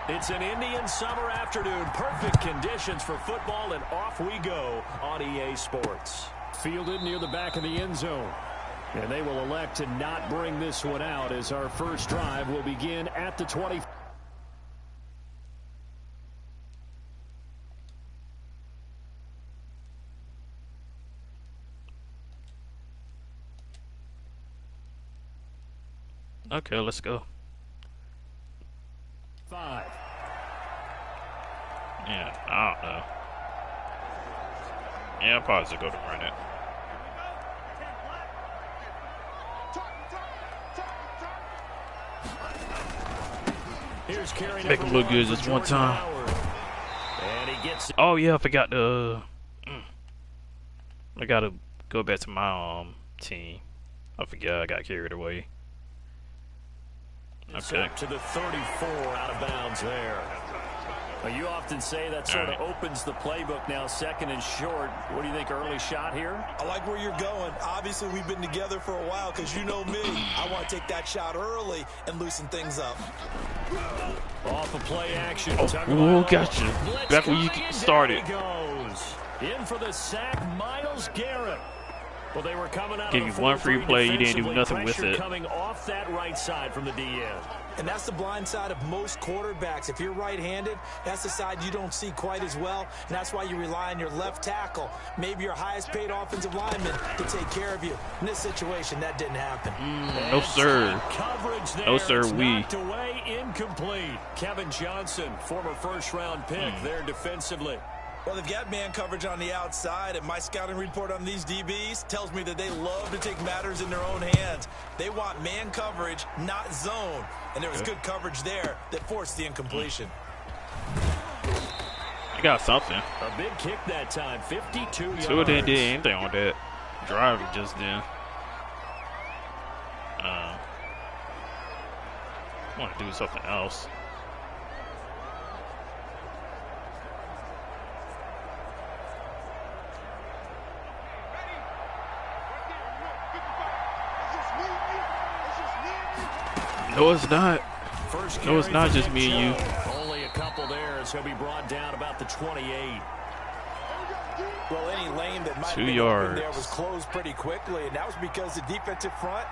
It's an Indian summer afternoon. Perfect conditions for football, and off we go on EA Sports. Fielded near the back of the end zone. And they will elect to not bring this one out as our first drive will begin at the 20. Okay, let's go. 5. Yeah, I don't know. Yeah, I'll probably just go to run it. Make him look good just one time. Oh yeah, I forgot to. I gotta go back to my team. I forgot, I got carried away. Okay. To the 34, out of bounds there. Well, you often say that sort of opens the playbook now, second and short. What do you think, early shot here? I like where you're going. Obviously, we've been together for a while because you know me. I want to take that shot early and loosen things up. Off of play action. Oh, gotcha. Back when you started. Goes. In for the sack, Myles Garrett. Well, they were coming out. Give you one free play, you didn't do nothing with it. Coming off that right side from the DN. And that's the blind side of most quarterbacks. If you're right-handed, that's the side you don't see quite as well, and that's why you rely on your left tackle, maybe your highest-paid offensive lineman, to take care of you. In this situation, that didn't happen. No, sir. No, sir, knocked away, incomplete. Kevin Johnson, former first-round pick there defensively. Well, they've got man coverage on the outside, and my scouting report on these DBs tells me that they love to take matters in their own hands. They want man coverage, not zone, and there was good coverage there that forced the incompletion. I got something. A big kick that time, 52 yards. So they did anything on that drive just then. I want to do something else. No, it's not. No, it's not just me and you. Only a couple there as he'll be brought down about the 28. Well, any lane that might 2 have been yards. open there was closed pretty quickly, and that was because the defensive front,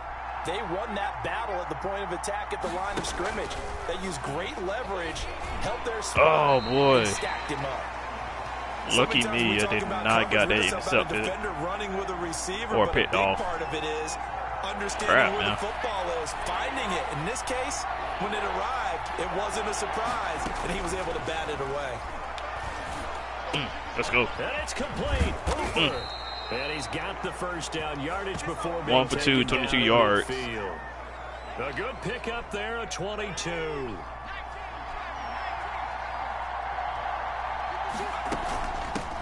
they won that battle at the point of attack at the line of scrimmage. They used great leverage, helped their spot, and stacked him up. Lucky me, I did not got that intercepted or picked off. Understanding where the football is, finding it. In this case, when it arrived, it wasn't a surprise, and he was able to bat it away. Let's go. And it's complete. And he's got the first down, yardage before being 1 for 2, 22 yards. A good pickup there, a 22.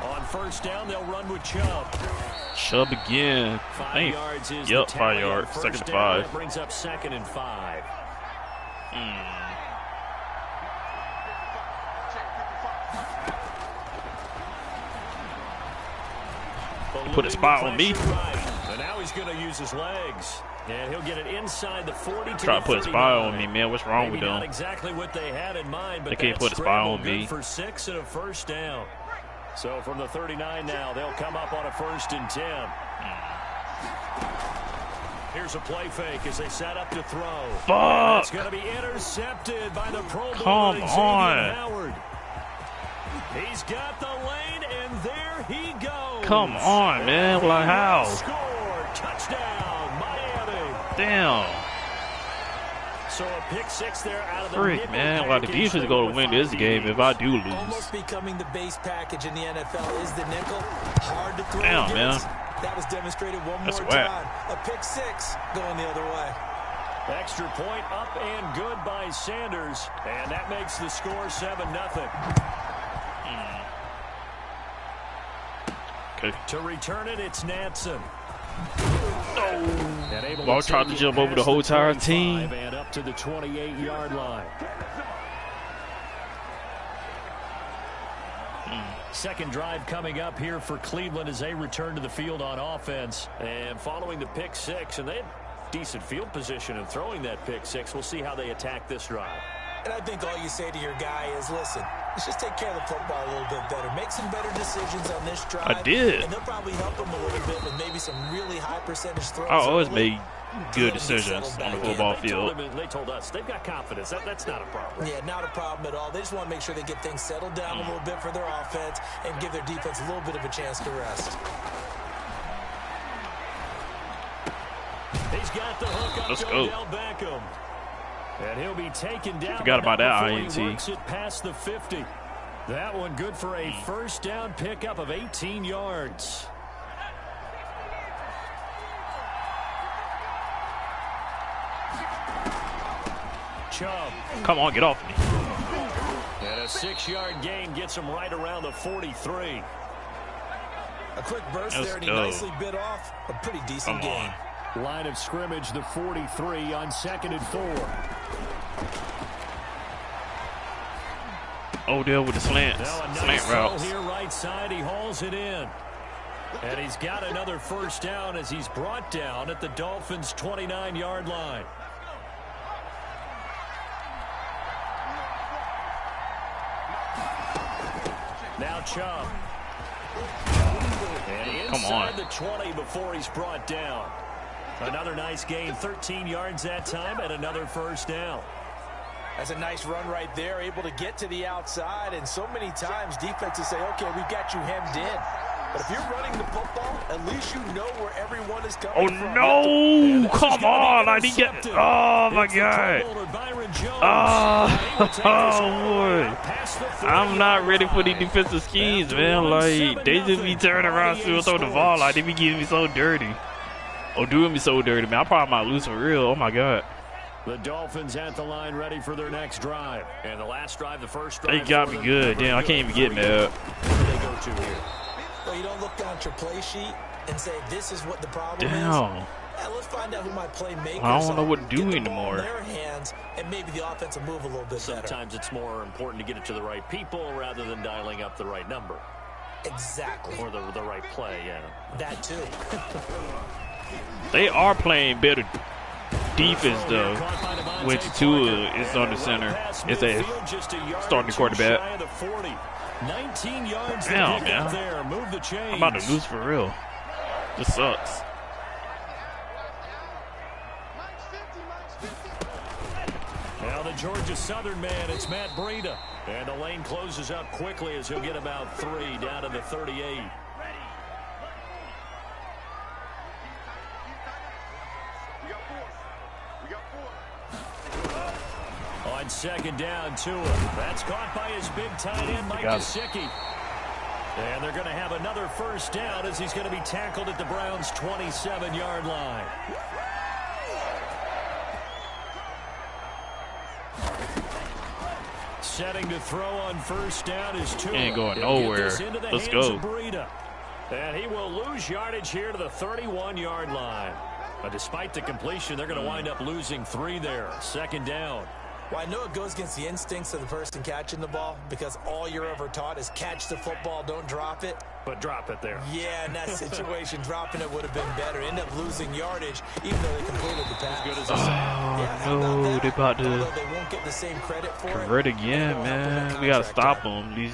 On first down, they'll run with Chubb. Chubb again. 5 yards is yep, the 5 yards. Second and 5. That brings up 2nd and 5. Put a spot on me. And now he's going to use his legs. And he'll get it inside the 40 to Try to put a spy on me, man. What's wrong with them? Not exactly what they had in mind, but they can't put a spy on me. For 6 and a first down. So from the 39 now, they'll come up on a 1st and 10. Here's a play fake as they set up to throw. Fuck! It's going to be intercepted by the Pro Bowler. Come on. Howard. He's got the lane, and there he goes. Come on, man. Like how? Score. Touchdown, Miami. Damn. So a pick 6 there out of the Freak, man. Like the defense is going to win this game if I do lose. Almost becoming the base package in the NFL is the nickel. Hard to throw against. Man. That was demonstrated one more time. A pick 6 going the other way. Extra point up and good by Sanders. And that makes the score 7-0. Okay. To return it, it's Nansen. Ball tried to jump over the whole entire team. And up to the 28-yard line. Second drive coming up here for Cleveland as they return to the field on offense. And following the pick 6, and they had decent field position in throwing that pick 6. We'll see how they attack this drive. And I think all you say to your guy is, listen, let's just take care of the football a little bit better. Make some better decisions on this drive. I did. And they'll probably help him a little bit with maybe some really high percentage throws. I always made good decisions on the football field. They told us they've got confidence. That's not a problem. Yeah, not a problem at all. They just want to make sure they get things settled down a little bit for their offense and give their defense a little bit of a chance to rest. He's got the hook up. Let's go. Beckham. And he'll be taken down. Forgot about that INT. He works it past the 50. That one good for a first down pickup of 18 yards. Chubb. Come on, get off me. And a 6-yard gain gets him right around the 43. A quick burst there, and he nicely bit off a pretty decent gain. Line of scrimmage, the 43 on 2nd and 4. Odell with the slant routes. Here right side, he hauls it in. And he's got another first down as he's brought down at the Dolphins' 29-yard line. Now Chubb. And inside the 20 before he's brought down. Another nice gain, 13 yards that time, and another first down. That's a nice run right there, able to get to the outside, and so many times defenses say, okay, we've got you hemmed in. But if you're running the football, at least you know where everyone is coming from. Oh, no! Come on! I didn't get it. Oh, my God. Oh, boy. I'm not ready for these defensive schemes, man. Like, they just be turning around to throw the ball. Like, they be getting me so dirty. Oh, doing me so dirty, man. I probably might lose for real. Oh, my God. The Dolphins at the line ready for their next drive. And the last drive, the first drive. They got me good. Damn, I can't even get mad. Where do they go to here? Well, you don't look down at your play sheet and say, this is what the problem is. Damn. Yeah, let's find out who my playmakers I don't know what to do get the anymore. ball in their hands, and maybe the offense will move a little bit Sometimes better. it's more important to get it to the right people rather than dialing up the right number. Exactly. Or the right play, yeah. That too. They are playing better defense, though, which Tua is on the center. It's a starting quarterback. 19 yards. Damn, man. There. Move the chains. I'm about to lose for real. This sucks. Now the Georgia Southern man, it's Matt Breida. And the lane closes up quickly as he'll get about 3 down to the 38. On 2nd down, Tua. That's caught by his big tight end, Mike Gesicki. And they're going to have another first down as he's going to be tackled at the Browns' 27-yard line. Setting to throw on first down is Tua. Ain't going nowhere. Let's go. And he will lose yardage here to the 31-yard line. But despite the completion, they're going to wind up losing 3 there. 2nd down. Well, I know it goes against the instincts of the person catching the ball because all you're ever taught is catch the football, don't drop it. But drop it there. Yeah, in that situation, dropping it would have been better. End up losing yardage, even though they completed the pass. As good as a sack. No, they about to they won't get the same credit for convert again, man. We gotta stop them. We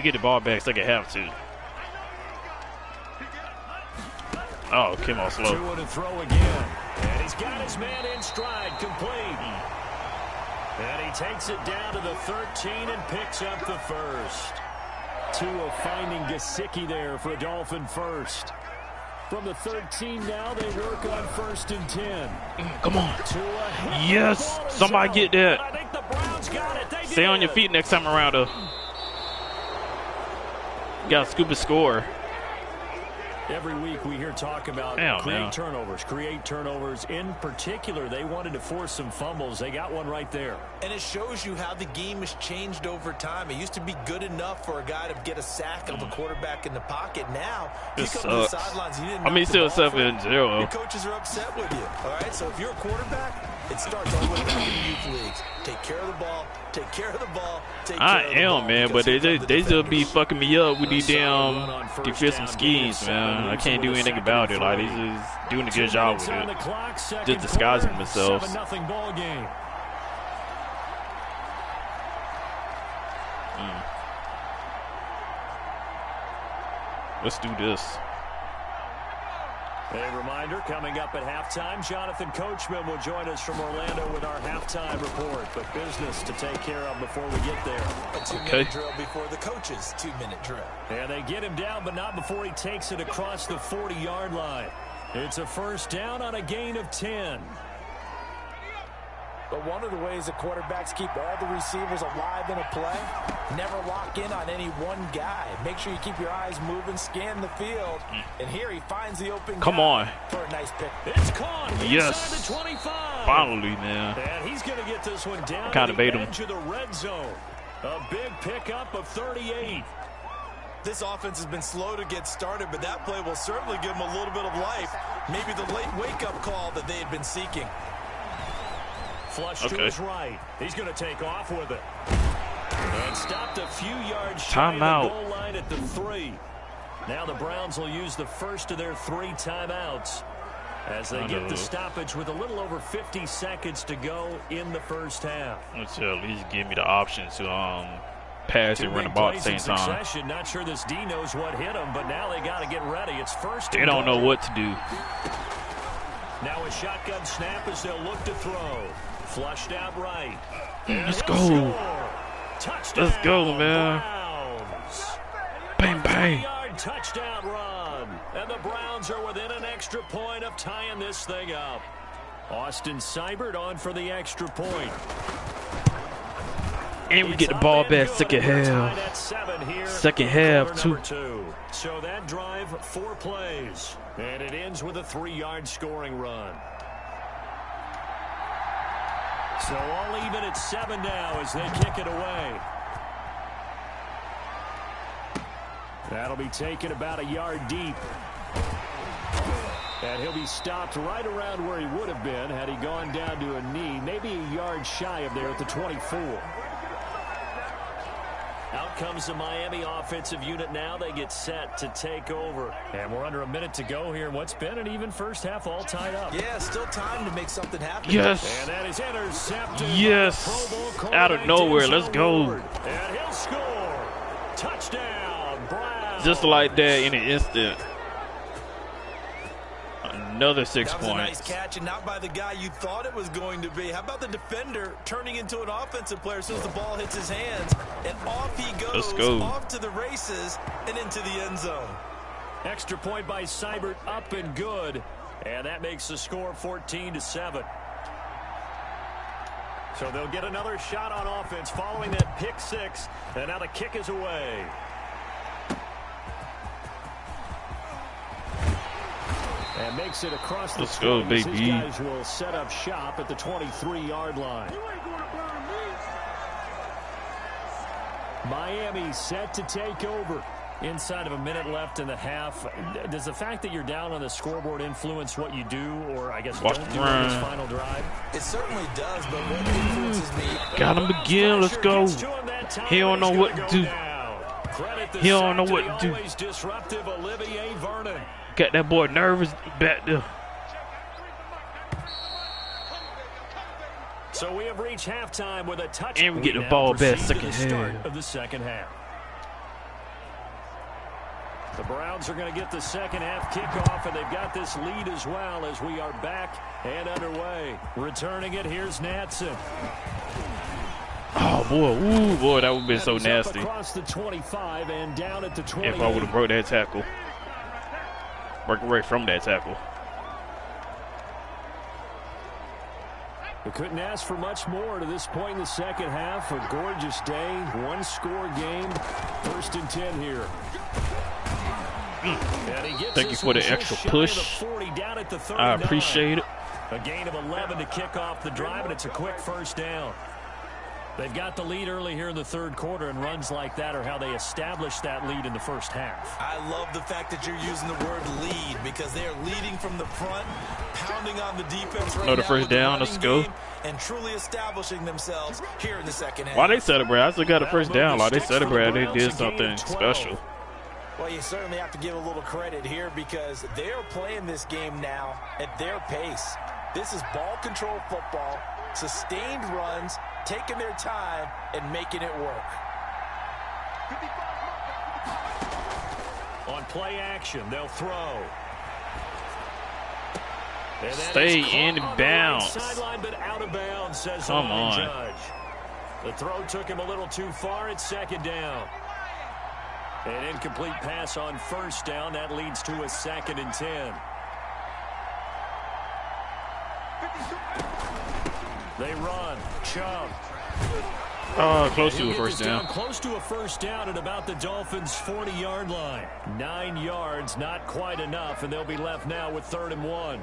get the ball back, so they have to. Oh, came off slow. Tua to throw again. And he's got his man in stride, complete. And he takes it down to the 13 and picks up the first. Tua finding Gesicki there for a Dolphin first. From the 13 now, they work on 1st and 10. Come on. Tua, yes, somebody get that. I think the Browns got it. They Stay on your feet next time around, though. You gotta scoop a score. Every week we hear talk about create turnovers. In particular, they wanted to force some fumbles. They got one right there. And it shows you how the game has changed over time. It used to be good enough for a guy to get a sack of a quarterback in the pocket. Now, you come to the sidelines, you didn't still 7-0. Your coaches are upset with you. All right, so if you're a quarterback, it starts all the way back in the youth leagues. Take care of the ball. Take care of the ball. I am, man, but they just be fucking me up with these damn defensive schemes, man. I can't do anything about it. Like, they just doing a good job with it. Just disguising themselves. Let's do this. A reminder, coming up at halftime, Jonathan Coachman will join us from Orlando with our halftime report. But business to take care of before we get there. A 2-minute drill before the coach's 2-minute drill. And they get him down, but not before he takes it across the 40-yard line. It's a first down on a gain of 10. But one of the ways that quarterbacks keep all the receivers alive in a play, never lock in on any one guy. Make sure you keep your eyes moving, scan the field. And here he finds the open guy for a nice pick. It's caught yes. inside the 25. Finally, man. And he's going to get this one down to the edge of the red zone. A big pickup of 38. This offense has been slow to get started, but that play will certainly give them a little bit of life. Maybe the late wake-up call that they had been seeking. Flush to his right. He's going to take off with it. And stopped a few yards shy of the goal line at the 3. Now the Browns will use the first of their 3 timeouts as they get the stoppage with a little over 50 seconds to go in the first half. Let's at least give me the option to pass and run the ball at the same time. Not sure this D knows what hit him, but now they got to get ready. It's first. They don't know what to do. Now a shotgun snap as they'll look to throw. Flushed out right. Let's go. Let's go, man. Bang, bang. 3-yard touchdown run. And the Browns are within an extra point of tying this thing up. Austin Seibert on for the extra point. And we get the ball back second half. Second half, too. So that drive, 4 plays. And it ends with a 3-yard scoring run. So all even at 7 now as they kick it away. That'll be taken about a yard deep. And he'll be stopped right around where he would have been had he gone down to a knee. Maybe a yard shy of there at the 24. Out comes the Miami offensive unit now. They get set to take over. And we're under a minute to go here. What's been an even first half all tied up. Yeah, still time to make something happen. Yes. And that is intercepted. Yes. Out of nowhere. Let's go. And he'll score. Touchdown, Browns. Just like that in an instant. Another 6 points. That was a nice catch, and not by the guy you thought it was going to be. How about the defender turning into an offensive player as soon as the ball hits his hands, and off he goes. Let's go. Off to the races and into the end zone. Extra point by Seibert, up and good, and that makes the score 14-7. So they'll get another shot on offense following that pick 6, and now the kick is away. And makes it across the Let's go, baby. These guys will set up shop at the 23-yard line. Miami set to take over. Inside of a minute left in the half. Does the fact that you're down on the scoreboard influence what you do, or I guess don't do on this final drive? It certainly does, but what influences me... Got him again. Let's go. He don't know what to do. He don't know what to do. Always disruptive Olivier Vernon. Got that boy nervous back there. So we have reached halftime with a touch. And we get the ball back second half. Of the second half. The Browns are going to get the second half kickoff, and they've got this lead as well as we are back and underway. Returning it, here's Natson. Oh, boy. Ooh, boy, that would have been so nasty. Across the 25 and down at the 20. If I would have broke that tackle. Work away from that tackle. We couldn't ask for much more to this point in the second half. A gorgeous day, 1-score game. 1st and 10 here. Thank you for the extra push. I appreciate it. A gain of 11 to kick off the drive, and it's a quick first down. They've got the lead early here in the third quarter, and runs like that are how they establish that lead in the first half. I love the fact that you're using the word lead because they are leading from the front, pounding on the defense right now. The first down, let's go. And truly establishing themselves here in the second half. Why they celebrate? I still got the first down. Like they celebrate, they did something special. Well, you certainly have to give a little credit here because they're playing this game now at their pace. This is ball control football, sustained runs, taking their time, and making it work. On play action, they'll throw. Stay in bounds. Sideline, but out of bounds, says Come on. Judge. The throw took him a little too far. It's second down. An incomplete pass on first down. That leads to a 2nd and 10. They run. Chubb. Close to a first down. Close to a first down at about the Dolphins' 40-yard line. 9 yards, not quite enough, and they'll be left now with 3rd and 1.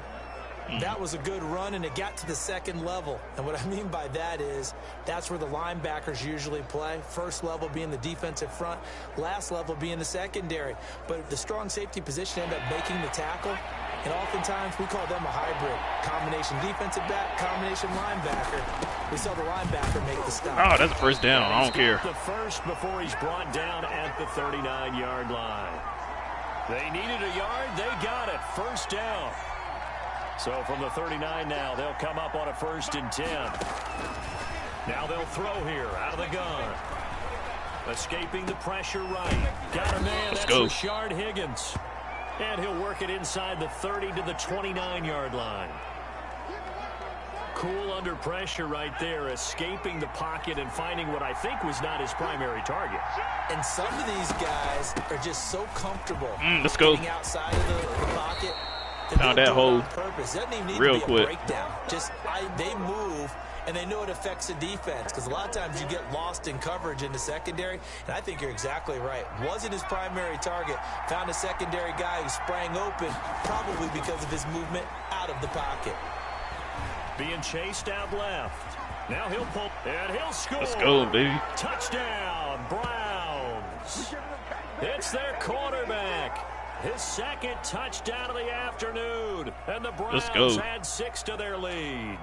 That was a good run, and it got to the 2nd level. And what I mean by that is that's where the linebackers usually play. First level being the defensive front, last level being the secondary. But the strong safety position ended up making the tackle, and oftentimes we call them a hybrid. Combination defensive back, combination linebacker. We saw the linebacker make the stop. Oh, that's a first down. I don't care. The first before he's brought down at the 39-yard line. They needed a yard. They got it. First down. So from the 39 now, they'll come up on a 1st and 10. Now they'll throw here out of the gun. Escaping the pressure right. Got a man. Let's That's go. Rashard Higgins. And he'll work it inside the 30 to the 29-yard line. Cool under pressure right there, escaping the pocket and finding what I think was not his primary target. And some of these guys are just so comfortable Let's go. getting outside of the pocket. Found that hole Doesn't even need real to be quick. A breakdown. Just they move, and they know it affects the defense because a lot of times you get lost in coverage in the secondary, and I think you're exactly right. Wasn't his primary target. Found a secondary guy who sprang open, probably because of his movement out of the pocket. Being chased out left. Now he'll pull, and he'll score. Let's go, baby. Touchdown, Browns. It's their quarterback. His 2nd touchdown of the afternoon. And the Browns add 6 to their lead.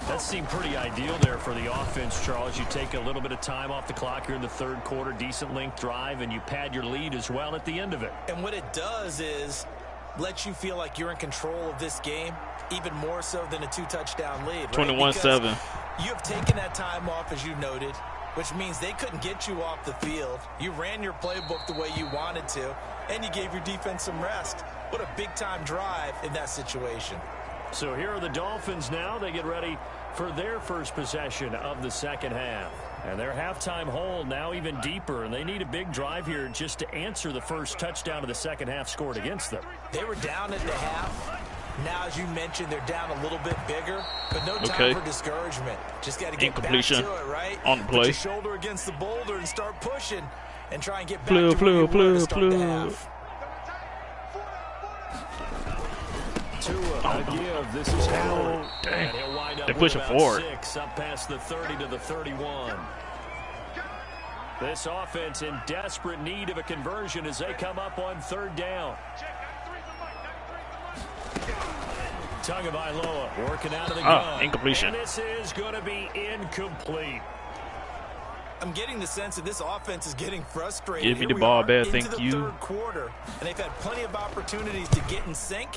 That seemed pretty ideal there for the offense, Charles. You take a little bit of time off the clock here in the 3rd quarter, decent length drive, and you pad your lead as well at the end of it. And what it does is let you feel like you're in control of this game, even more so than a 2-touchdown lead. Right? 21-7. You have taken that time off, as you noted, which means they couldn't get you off the field. You ran your playbook the way you wanted to, and you gave your defense some rest. What a big-time drive in that situation. So here are the Dolphins now. They get ready for their first possession of the 2nd half. And their halftime hole now even deeper, and they need a big drive here just to answer the first touchdown of the 2nd half scored against them. They were down at the half. Now, as you mentioned, they're down a little bit bigger, but no time for discouragement. Just got to get back to it, right? On the play. Put your shoulder against the boulder and start pushing and try and get back to where you were to start the half. This is Howard. Dang. He'll wind up They're pushing forward. 6 up past the 30 to the 31. This offense in desperate need of a conversion as they come up on 3rd down. Tagovailoa working out of the gun. Incompletion. And this is going to be incomplete. I'm getting the sense that this offense is getting frustrated. Give me the ball back, thank you. Into the 3rd quarter, and they've had plenty of opportunities to get in sync.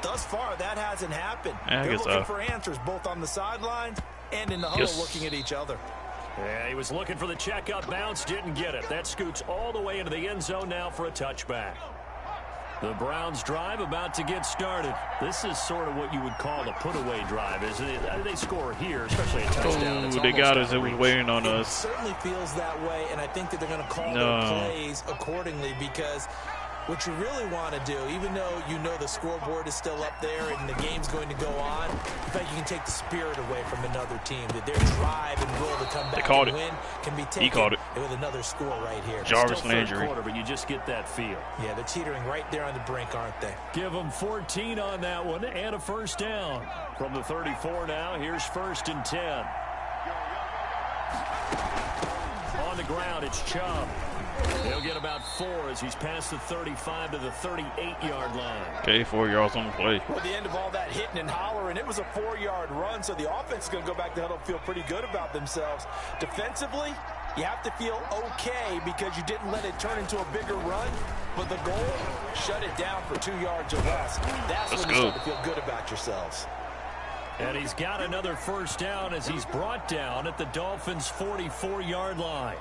Thus far, that hasn't happened. They're looking for answers both on the sidelines and in the huddle looking at each other. Yeah, he was looking for the checkup bounce, didn't get it. That scoots all the way into the end zone now for a touchback. The Browns drive about to get started. This is sort of what you would call a put-away drive, isn't it? They score here, especially a touchdown. They got us. It was waiting on us. It certainly feels that way, and I think that they're going to call their plays accordingly because what you really want to do, even though you know the scoreboard is still up there and the game's going to go on, in fact, you can take the spirit away from another team, that their drive and will to come back and win can be taken with another score right here. Jarvis Landry. But you just get that feel. Yeah, they're teetering right there on the brink, aren't they? Give them 14 on that one and a first down. From the 34 now, here's 1st and 10. On the ground, it's Chubb. He'll get about 4 as he's past the 35 to the 38-yard line. Okay, 4 yards on the play. Well, at the end of all that hitting and hollering, it was a 4-yard run, so the offense is going to go back to huddle and feel pretty good about themselves. Defensively, you have to feel okay because you didn't let it turn into a bigger run, but the goal, shut it down for 2 yards or less. That's when you start to feel good about yourselves. And he's got another first down as he's brought down at the Dolphins' 44-yard line.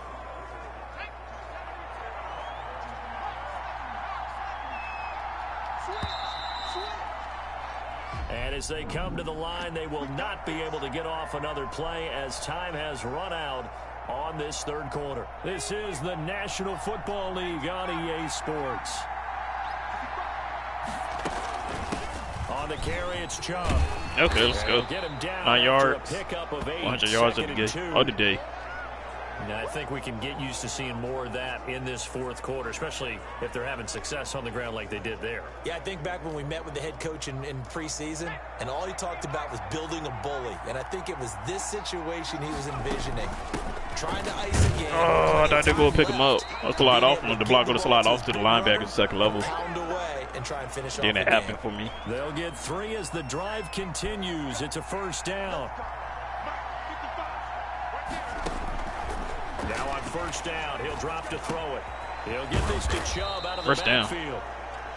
And as they come to the line, they will not be able to get off another play as time has run out on this third quarter. This is the National Football League on EA Sports. On the carry, it's Chubb. Okay, let's go. 9 yards, 100 yards of the day. And I think we can get used to seeing more of that in this fourth quarter, especially if they're having success on the ground like they did there. Yeah, I think back when we met with the head coach in preseason, and all he talked about was building a bully. And I think it was this situation he was envisioning. Trying to ice a game. Oh, I thought they were going to pick him up. I'll slide off him. The block going to slide off to the linebacker second level. And try and finish then it happened for me. They'll get 3 as the drive continues. It's a first down. Now on first down, he'll drop to throw it. He'll get this to Chubb out of the backfield.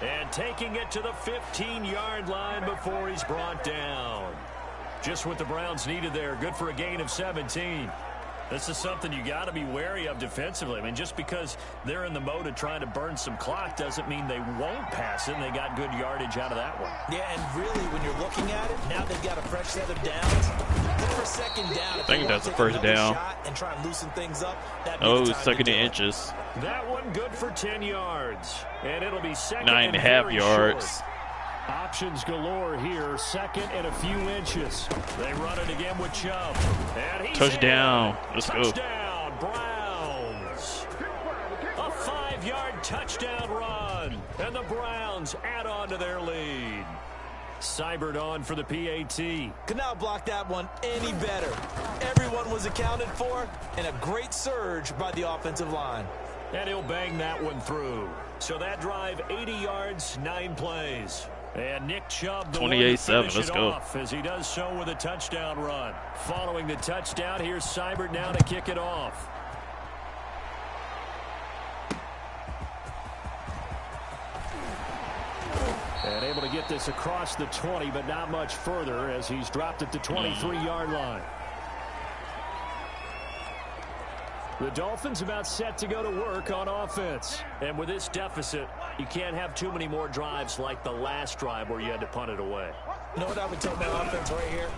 And taking it to the 15-yard line before he's brought down. Just what the Browns needed there. Good for a gain of 17. This is something you got to be wary of defensively. I mean, just because they're in the mode of trying to burn some clock doesn't mean they won't pass it, and they got good yardage out of that one. Yeah, and really, when you're looking at it, now they've got a fresh set of downs. Look for second down. I think that's the first down. And try and loosen things up. Oh, second and inches. That one good for 10 yards. And it'll be second 9.5 yards. Short. Options galore here. Second and a few inches. They run it again with Chubb. And he's touchdown. Let's go. Touchdown, Browns. A 5-yard touchdown run. And the Browns add on to their lead. Cybert on for the PAT. Could not block that one any better. Everyone was accounted for, and a great surge by the offensive line. And he'll bang that one through. So that drive, 80 yards, 9 plays. And Nick Chubb, 28-7, let's go. As he does so with a touchdown run. Following the touchdown, here's Cybert now to kick it off. And able to get this across the 20, but not much further as he's dropped at the 23-yard line. The Dolphins about set to go to work on offense. And with this deficit, you can't have too many more drives like the last drive where you had to punt it away. You know what I would tell my offense right here?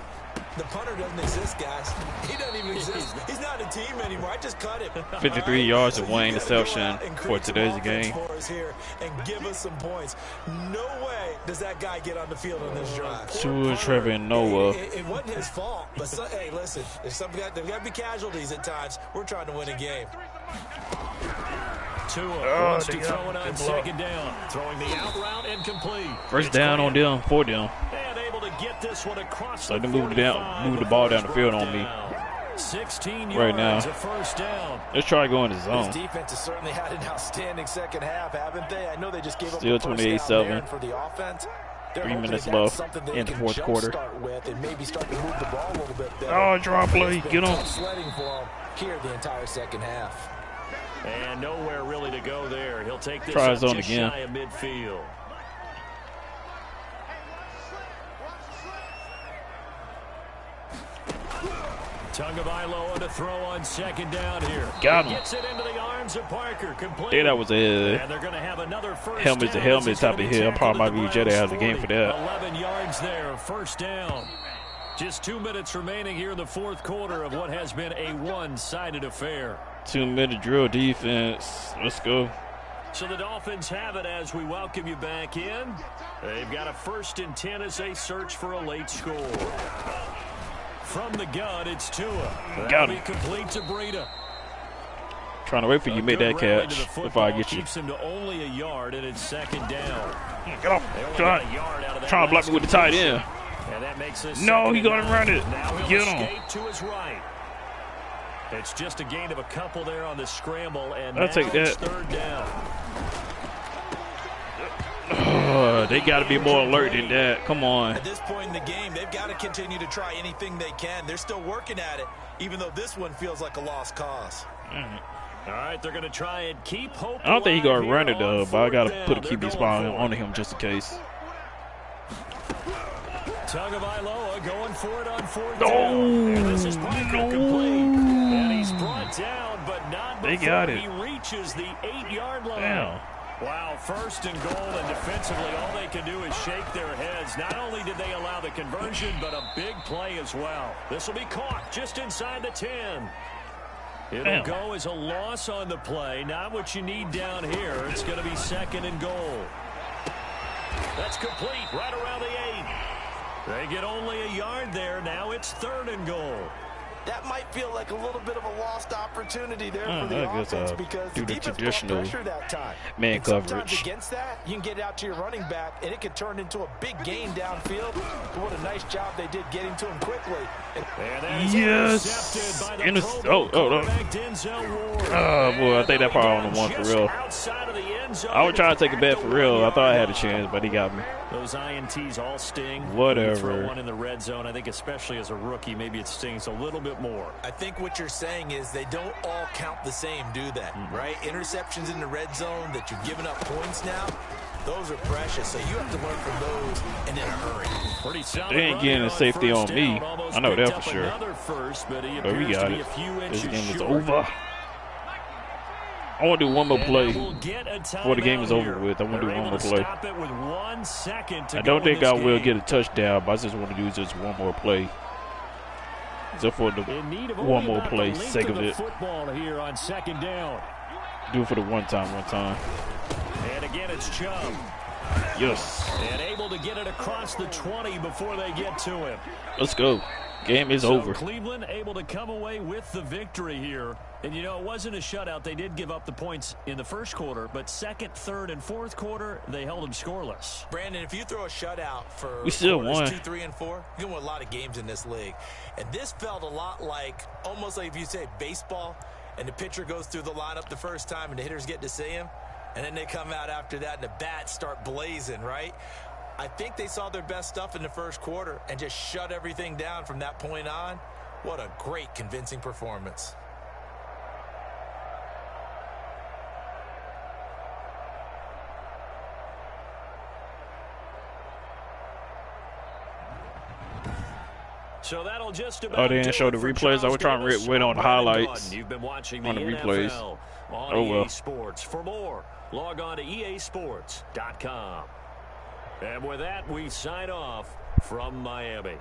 The punter doesn't exist, guys. He doesn't even exist. He's not a team anymore. I just cut him. 53 yards of one interception for today's game. For us here and give us some points. No way does that guy get on the field on this drive. Tua, Trevor, and Noah. It wasn't his fault. But hey, listen, if there's got to be casualties at times. We're trying to win a game. Tua wants to throw it on second down. Throwing the out route incomplete. First down on them, for them. And able to get this one across so they move the ball down the field on me. 16 right now. A first down. Let's try going to zone. This defense has certainly had an outstanding second half, haven't they? I know they just gave up still 28-7. for the offense. 3 minutes left in the fourth quarter. And maybe start to move the ball a little bit better. Oh, draw play. Get on. Sledding for him here the entire second half. And nowhere really to go there. He'll take this try zone just again. Shy of midfield. Tagovailoa to throw on second down here. Got him. Gets it into the arms of Parker. Complete. Yeah, that was a and they're going to have another first helmet to helmet type of hit. I'm probably might be Jedi out of the game for that. 11 yards there. First down. Just 2 minutes remaining here in the fourth quarter of what has been a one-sided affair. 2-minute drill defense. Let's go. So the Dolphins have it as we welcome you back in. They've got a 1st and 10 as they search for a late score. From the gun, it's Tua. Got him. Complete to Breida. Trying to wait for you to make that catch before I get you. Keeps him to only a yard, and it's second down. Get off. Trying to block me with the tight end. And that makes this no, he got to run it. Get him. To his right. It's just a gain of a couple there on the scramble, and I'll take that. Third down. They got to be more alert than that. Come on. At this point in the game, they've got to continue to try anything they can. They're still working at it, even though this one feels like a lost cause. All right, they're going to try and keep hope. I don't think he's going to run it, though, but I got to put a QB spot on him just in case. Tagovailoa going for it on fourth down. And this is Parker complete. And he's brought down, but not before they got it. He reaches the 8-yard line. Damn. Wow, first and goal, and defensively, all they can do is shake their heads. Not only did they allow the conversion, but a big play as well. This will be caught just inside the 10. It'll go as a loss on the play. Not what you need down here. It's going to be second and goal. That's complete right around the 8. They get only a yard there. Now it's third and goal. That might feel like a little bit of a lost opportunity there for the offense because the defense brought pressure that time. Man coverage. Sometimes against that, you can get it out to your running back, and it can turn into a big gain downfield. But what a nice job they did getting to him quickly. Yes. Oh, boy, I think that probably on the one for real. I was trying to take a bet for real. I thought I had a chance, but he got me. Those INTs all sting. Whatever. Throw one in the red zone. I think especially as a rookie, maybe it stings a little bit more. I think what you're saying is they don't all count the same, do they? Right? Interceptions in the red zone that you've given up points now, those are precious. So you have to learn from those and in a hurry. Pretty solid. They ain't getting a safety on me. I know that for sure. But we got it. This game is over. I want to do one more play before the game is over with. I want to do one more play. I don't think I will get a touchdown, but I just want to do just one more play. Just for the one more play, sake of it. Here on second down. Do it for the one time. And again, it's Chubb. Yes. And able to get it across the 20 before they get to him. Let's go. Game is over. Cleveland able to come away with the victory here. And, you know, it wasn't a shutout. They did give up the points in the first quarter, but second, third, and fourth quarter, they held them scoreless. Brandon, if you throw a shutout for we still won 2, 3, and 4, you can win a lot of games in this league. And this felt a lot like, almost like if you say baseball, and the pitcher goes through the lineup the first time and the hitters get to see him, and then they come out after that and the bats start blazing, right? I think they saw their best stuff in the first quarter and just shut everything down from that point on. What a great, convincing performance. So that'll just about they didn't show the replays. I was trying to wait on the highlights. You've been watching on the replays. On EA Sports. For more, log on to easports.com. And with that, we sign off from Miami.